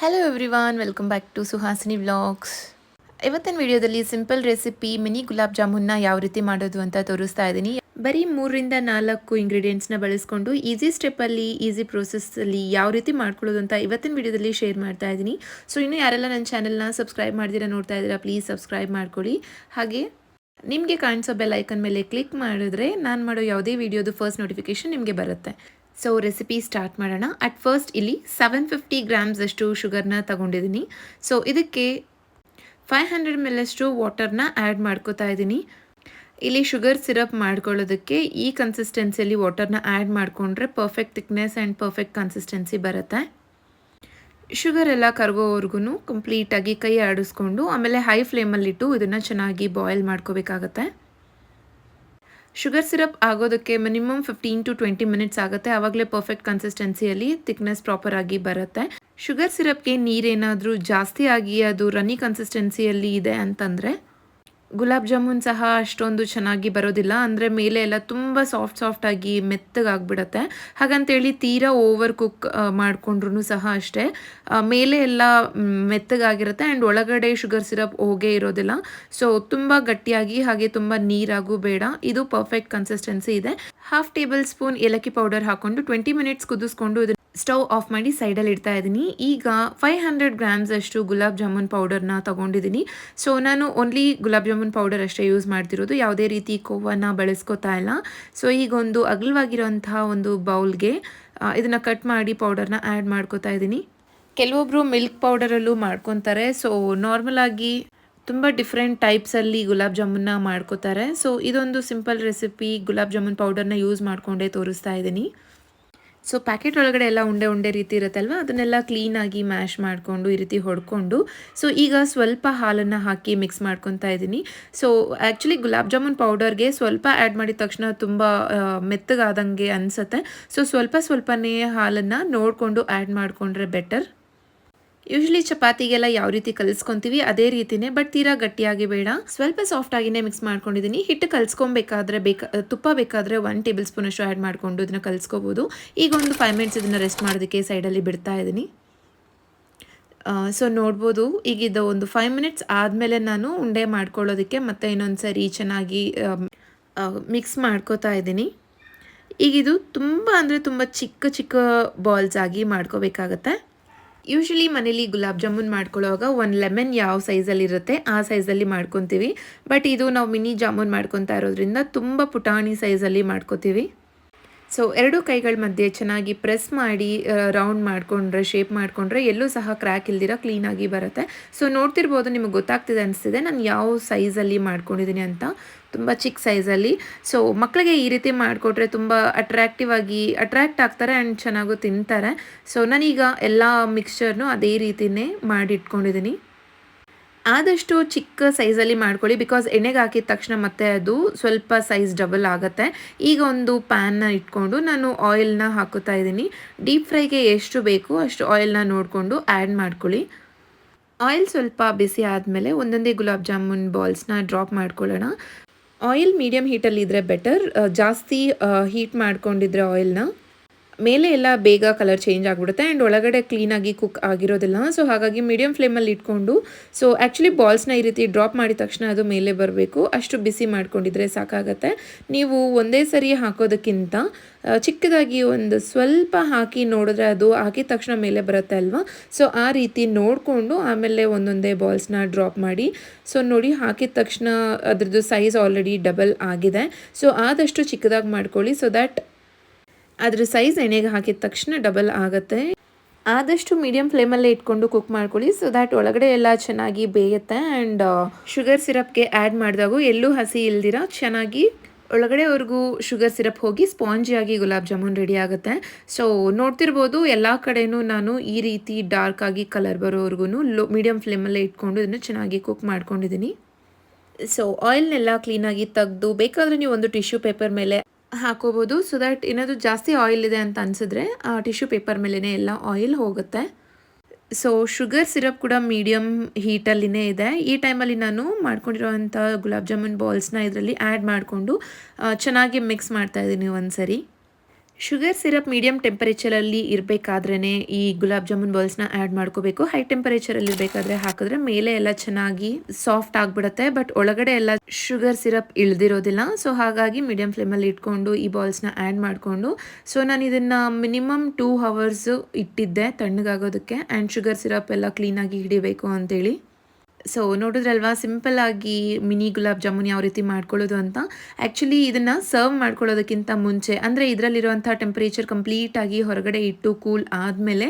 Hello everyone, welcome back to Suhasini vlogs. ಇವತ್ತಿನ ವಿಡಿಯೋದಲ್ಲಿ simple recipe mini gulab ಜಾಮೂನ್ನ ಯಾವ ರೀತಿ ಮಾಡೋದು ಅಂತ ತೋರಿಸ್ತಾ ಇದ್ದೀನಿ. ಬರೀ 3-4 ಇಂಗ್ರೀಡಿಯೆಂಟ್ಸ್ನ ಬಳಸ್ಕೊಂಡು ಈಸಿ ಸ್ಟೆಪ್ಪಲ್ಲಿ, ಈಸಿ ಪ್ರೋಸೆಸ್ಸಲ್ಲಿ ಯಾವ ರೀತಿ ಮಾಡ್ಕೊಳ್ಳೋದು ಅಂತ ಇವತ್ತಿನ ವಿಡಿಯೋದಲ್ಲಿ ಶೇರ್ ಮಾಡ್ತಾ ಇದ್ದೀನಿ. ಸೊ ಇನ್ನೂ ಯಾರೆಲ್ಲ ನನ್ನ ಚಾನಲ್ನ ಸಬ್ಸ್ಕ್ರೈಬ್ ಮಾಡ್ದಿರಾ ನೋಡ್ತಾ ಇದ್ದೀರಾ, ಪ್ಲೀಸ್ ಸಬ್ಸ್ಕ್ರೈಬ್ ಮಾಡ್ಕೊಳ್ಳಿ. ಹಾಗೆ ನಿಮಗೆ ಕಾಣಿಸೋ ಬೆಲ್ ಐಕನ್ ಮೇಲೆ ಕ್ಲಿಕ್ ಮಾಡಿದ್ರೆ ನಾನು ಮಾಡೋ ಯಾವುದೇ ವಿಡಿಯೋದು ಫಸ್ಟ್ ನೋಟಿಫಿಕೇಶನ್ ನಿಮಗೆ ಬರುತ್ತೆ. ಸೊ ರೆಸಿಪಿ ಸ್ಟಾರ್ಟ್ ಮಾಡೋಣ. ಅಟ್ ಫಸ್ಟ್ ಇಲ್ಲಿ 750 ಗ್ರಾಮ್ಸ್ ಅಷ್ಟು ಶುಗರ್ನ ತಗೊಂಡಿದ್ದೀನಿ. ಸೊ ಇದಕ್ಕೆ 500 ml ಅಷ್ಟು ವಾಟರ್ನ ಆ್ಯಡ್ ಮಾಡ್ಕೋತಾ ಇದ್ದೀನಿ. ಇಲ್ಲಿ ಶುಗರ್ ಸಿರಪ್ ಮಾಡ್ಕೊಳ್ಳೋದಕ್ಕೆ ಈ ಕನ್ಸಿಸ್ಟೆನ್ಸಿಯಲ್ಲಿ ವಾಟರ್ನ ಆ್ಯಡ್ ಮಾಡಿಕೊಂಡ್ರೆ perfect thickness and perfect consistency ಬರುತ್ತೆ. ಶುಗರ್ ಎಲ್ಲ ಕರಗೋವರೆಗೂ ಕಂಪ್ಲೀಟಾಗಿ ಕೈ ಆಡಿಸ್ಕೊಂಡು ಆಮೇಲೆ ಹೈ ಫ್ಲೇಮಲ್ಲಿಟ್ಟು ಇದನ್ನು ಚೆನ್ನಾಗಿ ಬಾಯ್ಲ್ ಮಾಡ್ಕೋಬೇಕಾಗತ್ತೆ. ಶುಗರ್ ಸಿರಪ್ ಆಗೋದಕ್ಕೆ ಮಿನಿಮಮ್ 15 to 20 ಮಿನಿಟ್ಸ್ ಆಗುತ್ತೆ. ಆವಾಗಲೇ ಪರ್ಫೆಕ್ಟ್ ಕನ್ಸಿಸ್ಟೆನ್ಸಿಯಲ್ಲಿ ಥಿಕ್ನೆಸ್ ಪ್ರಾಪರ್ ಆಗಿ ಬರುತ್ತೆ. ಶುಗರ್ ಸಿರಪ್ಗೆ ನೀರೇನಾದರೂ ಜಾಸ್ತಿ ಆಗಿ ಅದು ರನ್ನಿ ಕನ್ಸಿಸ್ಟೆನ್ಸಿಯಲ್ಲಿ ಇದೆ ಅಂತಂದರೆ ಗುಲಾಬ್ ಜಾಮೂನ್ ಸಹ ಅಷ್ಟೊಂದು ಚೆನ್ನಾಗಿ ಬರೋದಿಲ್ಲ. ಅಂದರೆ ಮೇಲೆ ಎಲ್ಲ ತುಂಬ ಸಾಫ್ಟಾಗಿ ಮೆತ್ತಗಾಗ್ಬಿಡತ್ತೆ. ಹಾಗಂತೇಳಿ ತೀರಾ ಓವರ್ ಕುಕ್ ಮಾಡಿಕೊಂಡ್ರೂ ಸಹ ಅಷ್ಟೇ ಮೇಲೆ ಎಲ್ಲ ಮೆತ್ತಗಾಗಿರುತ್ತೆ ಆ್ಯಂಡ್ ಒಳಗಡೆ ಶುಗರ್ ಸಿರಪ್ ಹೋಗೇ ಇರೋದಿಲ್ಲ. ಸೊ ತುಂಬ ಗಟ್ಟಿಯಾಗಿ ಹಾಗೆ ತುಂಬ ನೀರಾಗೂ ಬೇಡ. ಇದು ಪರ್ಫೆಕ್ಟ್ ಕನ್ಸಿಸ್ಟೆನ್ಸಿ ಇದೆ. 1/2 ಟೇಬಲ್ ಸ್ಪೂನ್ ಏಲಕ್ಕಿ ಪೌಡರ್ ಹಾಕ್ಕೊಂಡು 20 ಮಿನಿಟ್ಸ್ ಕುದಿಸ್ಕೊಂಡು ಸ್ಟವ್ ಆಫ್ ಮಾಡಿ ಸೈಡಲ್ಲಿ ಇಡ್ತಾ ಇದ್ದೀನಿ. ಈಗ 500 ಗ್ರಾಮ್ಸ್ ಅಷ್ಟು ಗುಲಾಬ್ ಜಾಮೂನ್ ಪೌಡರ್ನ ತೊಗೊಂಡಿದ್ದೀನಿ. ಸೊ ನಾನು ಓನ್ಲಿ ಗುಲಾಬ್ ಜಾಮೂನ್ ಪೌಡರ್ ಅಷ್ಟೇ ಯೂಸ್ ಮಾಡ್ತಿರೋದು, ಯಾವುದೇ ರೀತಿ ಕೋವನ್ನು ಬಳಸ್ಕೋತಾ ಇಲ್ಲ. ಸೊ ಈಗ ಒಂದು ಅಗಲವಾಗಿರೋಂತಹ ಒಂದು ಬೌಲ್ಗೆ ಇದನ್ನು ಕಟ್ ಮಾಡಿ ಪೌಡರ್ನ ಆ್ಯಡ್ ಮಾಡ್ಕೋತಾ ಇದ್ದೀನಿ. ಕೆಲವೊಬ್ಬರು ಮಿಲ್ಕ್ ಪೌಡರಲ್ಲೂ ಮಾಡ್ಕೊತಾರೆ. ಸೊ ನಾರ್ಮಲಾಗಿ ತುಂಬ ಡಿಫ್ರೆಂಟ್ ಟೈಪ್ಸಲ್ಲಿ ಗುಲಾಬ್ ಜಾಮೂನ್ನ ಮಾಡ್ಕೋತಾರೆ. ಸೊ ಇದೊಂದು ಸಿಂಪಲ್ ರೆಸಿಪಿ ಗುಲಾಬ್ ಜಾಮೂನ್ ಪೌಡರ್ನ ಯೂಸ್ ಮಾಡಿಕೊಂಡೇ ತೋರಿಸ್ತಾ ಇದ್ದೀನಿ. ಸೊ ಪ್ಯಾಕೆಟ್ ಒಳಗಡೆ ಎಲ್ಲ ಉಂಡೆ ರೀತಿ ಇರುತ್ತಲ್ವ, ಅದನ್ನೆಲ್ಲ ಕ್ಲೀನಾಗಿ ಮ್ಯಾಶ್ ಮಾಡಿಕೊಂಡು ಈ ರೀತಿ ಹೊಡ್ಕೊಂಡು ಸೊ ಈಗ ಸ್ವಲ್ಪ ಹಾಲನ್ನು ಹಾಕಿ ಮಿಕ್ಸ್ ಮಾಡ್ಕೊತಾ ಇದ್ದೀನಿ. ಸೊ ಆ್ಯಕ್ಚುಲಿ ಗುಲಾಬ್ ಜಾಮೂನ್ ಪೌಡರ್ಗೆ ಸ್ವಲ್ಪ ಆ್ಯಡ್ ಮಾಡಿದ ತಕ್ಷಣ ತುಂಬ ಮೆತ್ತಗಾದಂಗೆ ಅನಿಸುತ್ತೆ. ಸೊ ಸ್ವಲ್ಪನೇ ಹಾಲನ್ನು ನೋಡಿಕೊಂಡು ಆ್ಯಡ್ ಮಾಡಿಕೊಂಡ್ರೆ ಬೆಟರ್. ಯೂಶ್ವಲಿ ಚಪಾತಿಗೆಲ್ಲ ಯಾವ ರೀತಿ ಕಲಿಸ್ಕೊತೀವಿ ಅದೇ ರೀತಿನೇ, ಬಟ್ ತೀರಾ ಗಟ್ಟಿಯಾಗಿ ಬೇಡ, ಸ್ವಲ್ಪ ಸಾಫ್ಟಾಗಿನೇ ಮಿಕ್ಸ್ ಮಾಡ್ಕೊಂಡಿದ್ದೀನಿ. ಹಿಟ್ಟು ಕಲಿಸ್ಕೊಬೇಕಾದ್ರೆ ತುಪ್ಪ ಬೇಕಾದರೆ 1 ಟೇಬಲ್ ಸ್ಪೂನ್ ಅಷ್ಟು ಆ್ಯಡ್ ಮಾಡಿಕೊಂಡು ಇದನ್ನು ಕಲಿಸ್ಕೋಬೋದು. ಈಗ ಒಂದು 5 ಮಿನಿಟ್ಸ್ ಇದನ್ನು ರೆಸ್ಟ್ ಮಾಡೋದಕ್ಕೆ ಸೈಡಲ್ಲಿ ಬಿಡ್ತಾ ಇದ್ದೀನಿ. ಸೊ ನೋಡ್ಬೋದು, ಈಗ ಇದು ಒಂದು 5 ಮಿನಿಟ್ಸ್ ಆದಮೇಲೆ ನಾನು ಉಂಡೆ ಮಾಡ್ಕೊಳ್ಳೋದಕ್ಕೆ ಮತ್ತೆ ಇನ್ನೊಂದು ಸರಿ ಚೆನ್ನಾಗಿ ಮಿಕ್ಸ್ ಮಾಡ್ಕೋತಾ ಇದ್ದೀನಿ. ಈಗ ಇದು ತುಂಬ ಚಿಕ್ಕ ಬಾಲ್ಸ್ ಆಗಿ ಮಾಡ್ಕೋಬೇಕಾಗತ್ತೆ. ಯೂಶ್ವಲಿ ಮನೇಲಿ ಗುಲಾಬ್ ಜಾಮೂನ್ ಮಾಡ್ಕೊಳ್ಳೋವಾಗ ಒಂದು ಲೆಮನ್ ಯಾವ ಸೈಜಲ್ಲಿ ಇರುತ್ತೆ ಆ ಸೈಜಲ್ಲಿ ಮಾಡ್ಕೊತೀವಿ. ಬಟ್ ಇದು ನಾವು ಮಿನಿ ಜಾಮೂನ್ ಮಾಡ್ಕೊತಾ ಇರೋದ್ರಿಂದ ತುಂಬ ಪುಟಾಣಿ ಸೈಜಲ್ಲಿ ಮಾಡ್ಕೋತೀವಿ. ಸೊ 2 ಕೈಗಳ ಮಧ್ಯೆ ಚೆನ್ನಾಗಿ ಪ್ರೆಸ್ ಮಾಡಿ ರೌಂಡ್ ಮಾಡಿಕೊಂಡ್ರೆ, ಶೇಪ್ ಮಾಡಿಕೊಂಡ್ರೆ ಎಲ್ಲೂ ಸಹ ಕ್ರ್ಯಾಕ್ ಇಲ್ದಿರ ಕ್ಲೀನಾಗಿ ಬರುತ್ತೆ. ಸೊ ನೋಡ್ತಿರ್ಬೋದು, ನಿಮಗೆ ಗೊತ್ತಾಗ್ತಿದೆ ಅನಿಸ್ತಿದೆ ನಾನು ಯಾವ ಸೈಜಲ್ಲಿ ಮಾಡ್ಕೊಂಡಿದ್ದೀನಿ ಅಂತ, ತುಂಬ ಚಿಕ್ಕ ಸೈಜಲ್ಲಿ. ಸೊ ಮಕ್ಕಳಿಗೆ ಈ ರೀತಿ ಮಾಡಿಕೊಟ್ರೆ ತುಂಬ ಅಟ್ರ್ಯಾಕ್ಟ್ ಆಗ್ತಾರೆ ಆ್ಯಂಡ್ ಚೆನ್ನಾಗೂ ತಿಂತಾರೆ. ಸೊ ನಾನೀಗ ಎಲ್ಲ ಮಿಕ್ಸ್ಚರ್ನು ಅದೇ ರೀತಿಯೇ ಮಾಡಿಟ್ಕೊಂಡಿದ್ದೀನಿ. ಆದಷ್ಟು ಚಿಕ್ಕ ಸೈಜಲ್ಲಿ ಮಾಡ್ಕೊಳ್ಳಿ, ಬಿಕಾಸ್ ಎಣ್ಣೆಗೆ ಹಾಕಿದ ತಕ್ಷಣ ಮತ್ತೆ ಅದು ಸ್ವಲ್ಪ ಸೈಜ್ ಡಬಲ್ ಆಗುತ್ತೆ. ಈಗ ಒಂದು ಪ್ಯಾನ್ನ ಇಟ್ಕೊಂಡು ನಾನು ಆಯಿಲ್ನ ಹಾಕೋತಾ ಇದ್ದೀನಿ. ಡೀಪ್ ಫ್ರೈಗೆ ಎಷ್ಟು ಬೇಕು ಅಷ್ಟು ಆಯಿಲ್ನ ನೋಡಿಕೊಂಡು ಆ್ಯಡ್ ಮಾಡ್ಕೊಳ್ಳಿ. ಆಯಿಲ್ ಸ್ವಲ್ಪ ಬಿಸಿ ಆದಮೇಲೆ ಒಂದೊಂದೇ ಗುಲಾಬ್ ಜಾಮೂನ್ ಬಾಲ್ಸ್ನ ಡ್ರಾಪ್ ಮಾಡ್ಕೊಳ್ಳೋಣ. ಆಯಿಲ್ ಮೀಡಿಯಮ್ ಹೀಟಲ್ಲಿದ್ದರೆ ಬೆಟರ್. ಜಾಸ್ತಿ ಹೀಟ್ ಮಾಡ್ಕೊಂಡಿದ್ರೆ ಆಯಿಲ್ನ ಮೇಲೆ ಎಲ್ಲ ಬೇಗ ಕಲರ್ ಚೇಂಜ್ ಆಗಿಬಿಡುತ್ತೆ ಆ್ಯಂಡ್ ಒಳಗಡೆ ಕ್ಲೀನಾಗಿ ಕುಕ್ ಆಗಿರೋದಿಲ್ಲ. ಸೊ ಹಾಗಾಗಿ ಮೀಡಿಯಮ್ ಫ್ಲೇಮಲ್ಲಿ ಇಟ್ಕೊಂಡು, ಸೊ ಆ್ಯಕ್ಚುಲಿ ಬಾಲ್ಸ್ನ ಈ ರೀತಿ ಡ್ರಾಪ್ ಮಾಡಿದ ತಕ್ಷಣ ಅದು ಮೇಲೆ ಬರಬೇಕು, ಅಷ್ಟು ಬಿಸಿ ಮಾಡ್ಕೊಂಡಿದ್ರೆ ಸಾಕಾಗತ್ತೆ. ನೀವು ಒಂದೇ ಸರಿ ಹಾಕೋದಕ್ಕಿಂತ ಚಿಕ್ಕದಾಗಿ ಒಂದು ಸ್ವಲ್ಪ ಹಾಕಿ ನೋಡಿದ್ರೆ ಅದು ಹಾಕಿದ ತಕ್ಷಣ ಮೇಲೆ ಬರುತ್ತೆ ಅಲ್ವಾ. ಸೊ ಆ ರೀತಿ ನೋಡಿಕೊಂಡು ಆಮೇಲೆ ಒಂದೊಂದೇ ಬಾಲ್ಸ್ನ ಡ್ರಾಪ್ ಮಾಡಿ. ಸೊ ನೋಡಿ, ಹಾಕಿದ ತಕ್ಷಣ ಅದ್ರದ್ದು ಸೈಜ್ ಆಲ್ರೆಡಿ ಡಬಲ್ ಆಗಿದೆ. ಸೊ ಆದಷ್ಟು ಚಿಕ್ಕದಾಗಿ ಮಾಡ್ಕೊಳ್ಳಿ, ಸೊ ದ್ಯಾಟ್ ಅದ್ರ ಸೈಜ್ ಎಣ್ಣೆಗೆ ಹಾಕಿದ ತಕ್ಷಣ ಡಬಲ್ ಆಗುತ್ತೆ. ಆದಷ್ಟು ಮೀಡಿಯಮ್ ಫ್ಲೇಮಲ್ಲೇ ಇಟ್ಕೊಂಡು ಕುಕ್ ಮಾಡ್ಕೊಳ್ಳಿ, ಸೊ ದ್ಯಾಟ್ ಒಳಗಡೆ ಎಲ್ಲ ಚೆನ್ನಾಗಿ ಬೇಯುತ್ತೆ ಆ್ಯಂಡ್ ಶುಗರ್ ಸಿರಪ್ಗೆ ಆ್ಯಡ್ ಮಾಡಿದಾಗೂ ಎಲ್ಲೂ ಹಸಿ ಇಲ್ದಿರ ಚೆನ್ನಾಗಿ ಒಳಗಡೆವರೆಗೂ ಶುಗರ್ ಸಿರಪ್ ಹೋಗಿ ಸ್ಪಾಂಜಿಯಾಗಿ ಗುಲಾಬ್ ಜಾಮೂನ್ ರೆಡಿ ಆಗುತ್ತೆ. ಸೊ ನೋಡ್ತಿರ್ಬೋದು, ಎಲ್ಲ ಕಡೆನೂ ನಾನು ಈ ರೀತಿ ಡಾರ್ಕ್ ಆಗಿ ಕಲರ್ ಬರೋವರೆಗೂ ಮೀಡಿಯಮ್ ಫ್ಲೇಮಲ್ಲೇ ಇಟ್ಕೊಂಡು ಇದನ್ನು ಚೆನ್ನಾಗಿ ಕುಕ್ ಮಾಡ್ಕೊಂಡಿದ್ದೀನಿ. ಸೊ ಆಯಿಲ್ನೆಲ್ಲ ಕ್ಲೀನಾಗಿ ತೆಗೆದು ಬೇಕಾದರೆ ನೀವು ಒಂದು ಟಿಶ್ಯೂ ಪೇಪರ್ ಮೇಲೆ ಹಾಕೋಬೋದು. ಸೊ ದ್ಯಾಟ್ ಏನಾದರೂ ಜಾಸ್ತಿ ಆಯಿಲ್ ಇದೆ ಅಂತ ಅನಿಸಿದ್ರೆ ಆ ಟಿಶ್ಯೂ ಪೇಪರ್ ಮೇಲೇ ಎಲ್ಲ ಆಯಿಲ್ ಹೋಗುತ್ತೆ. ಸೊ ಶುಗರ್ ಸಿರಪ್ ಕೂಡ ಮೀಡಿಯಮ್ ಹೀಟಲ್ಲಿನೇ ಇದೆ. ಈ ಟೈಮಲ್ಲಿ ನಾನು ಮಾಡ್ಕೊಂಡಿರೋವಂಥ ಗುಲಾಬ್ ಜಾಮೂನ್ ಬಾಲ್ಸ್ನ ಇದರಲ್ಲಿ ಆ್ಯಡ್ ಮಾಡಿಕೊಂಡು ಚೆನ್ನಾಗಿ ಮಿಕ್ಸ್ ಮಾಡ್ತಾಯಿದ್ದೀನಿ ಒಂದು ಸರಿ. ಶುಗರ್ ಸಿರಪ್ ಮೀಡಿಯಮ್ ಟೆಂಪರೇಚರಲ್ಲಿ ಇರಬೇಕಾದ್ರೇ ಈ ಗುಲಾಬ್ ಜಾಮೂನ್ ಬಾಲ್ಸ್ನ ಆ್ಯಡ್ ಮಾಡ್ಕೋಬೇಕು. ಹೈ ಟೆಂಪರೇಚರಲ್ಲಿ ಇರಬೇಕಾದ್ರೆ ಹಾಕಿದ್ರೆ ಮೇಲೆ ಎಲ್ಲ ಚೆನ್ನಾಗಿ ಸಾಫ್ಟ್ ಆಗಿಬಿಡುತ್ತೆ, ಬಟ್ ಒಳಗಡೆ ಎಲ್ಲ ಶುಗರ್ ಸಿರಪ್ ಇಳ್ದಿರೋದಿಲ್ಲ. ಸೊ ಹಾಗಾಗಿ ಮೀಡಿಯಮ್ ಫ್ಲೇಮಲ್ಲಿ ಇಟ್ಕೊಂಡು ಈ ಬಾಲ್ಸ್ನ ಆ್ಯಡ್ ಮಾಡಿಕೊಂಡು, ಸೊ ನಾನು ಇದನ್ನು ಮಿನಿಮಮ್ 2 ಅವರ್ಸು ಇಟ್ಟಿದ್ದೆ ತಣ್ಣಗಾಗೋದಕ್ಕೆ, ಆ್ಯಂಡ್ ಶುಗರ್ ಸಿರಪ್ ಎಲ್ಲ ಕ್ಲೀನಾಗಿ ಹಿಡಿಬೇಕು ಅಂತೇಳಿ. ಸೊ ನೋಡಿದ್ರಲ್ವಾ ಸಿಂಪಲ್ಲಾಗಿ ಮಿನಿ ಗುಲಾಬ್ ಜಾಮೂನ್ ಯಾವ ರೀತಿ ಮಾಡ್ಕೊಳ್ಳೋದು ಅಂತ. ಆ್ಯಕ್ಚುಲಿ ಇದನ್ನು ಸರ್ವ್ ಮಾಡ್ಕೊಳ್ಳೋದಕ್ಕಿಂತ ಮುಂಚೆ ಅಂದರೆ ಇದರಲ್ಲಿರುವಂಥ ಟೆಂಪ್ರೇಚರ್ ಕಂಪ್ಲೀಟಾಗಿ ಹೊರಗಡೆ ಇಟ್ಟು ಕೂಲ್ ಆದಮೇಲೆ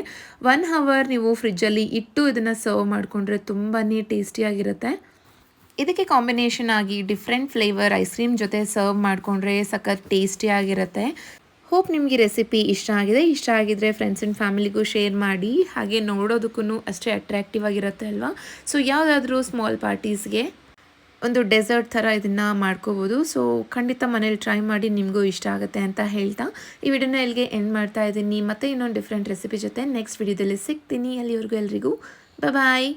1 ಅವರ್ ನೀವು ಫ್ರಿಜ್ಜಲ್ಲಿ ಇಟ್ಟು ಇದನ್ನು ಸರ್ವ್ ಮಾಡಿಕೊಂಡ್ರೆ ತುಂಬಾ ಟೇಸ್ಟಿಯಾಗಿರುತ್ತೆ. ಇದಕ್ಕೆ ಕಾಂಬಿನೇಷನ್ ಆಗಿ ಡಿಫ್ರೆಂಟ್ ಫ್ಲೇವರ್ ಐಸ್ ಕ್ರೀಮ್ ಜೊತೆ ಸರ್ವ್ ಮಾಡಿಕೊಂಡ್ರೆ ಸಖತ್ ಟೇಸ್ಟಿಯಾಗಿರುತ್ತೆ. ಹೋಪ್ ನಿಮಗೆ ರೆಸಿಪಿ ಇಷ್ಟ ಆಗಿದ್ರೆ ಫ್ರೆಂಡ್ಸ್ ಆ್ಯಂಡ್ ಫ್ಯಾಮಿಲಿಗೂ ಶೇರ್ ಮಾಡಿ. ಹಾಗೆ ನೋಡೋದಕ್ಕೂ ಅಷ್ಟೇ ಅಟ್ರ್ಯಾಕ್ಟಿವ್ ಆಗಿರುತ್ತೆ ಅಲ್ವಾ. ಸೊ ಯಾವುದಾದ್ರೂ ಸ್ಮಾಲ್ ಪಾರ್ಟೀಸ್ಗೆ ಒಂದು ಡೆಸರ್ಟ್ ಥರ ಇದನ್ನು ಮಾಡ್ಕೋಬೋದು. ಸೊ ಖಂಡಿತ ಮನೇಲಿ ಟ್ರೈ ಮಾಡಿ, ನಿಮಗೂ ಇಷ್ಟ ಆಗುತ್ತೆ ಅಂತ ಹೇಳ್ತಾ ಈ ವಿಡಿಯೋನ ಇಲ್ಲಿಗೆ ಎಂಡ್ ಮಾಡ್ತಾ ಇದ್ದೀನಿ. ಮತ್ತೆ ಇನ್ನೊಂದು ಡಿಫ್ರೆಂಟ್ ರೆಸಿಪಿ ಜೊತೆ ನೆಕ್ಸ್ಟ್ ವಿಡಿಯೋದಲ್ಲಿ ಸಿಗ್ತೀನಿ. ಅಲ್ಲಿವರೆಗೂ ಎಲ್ರಿಗೂ ಬಾಯ್.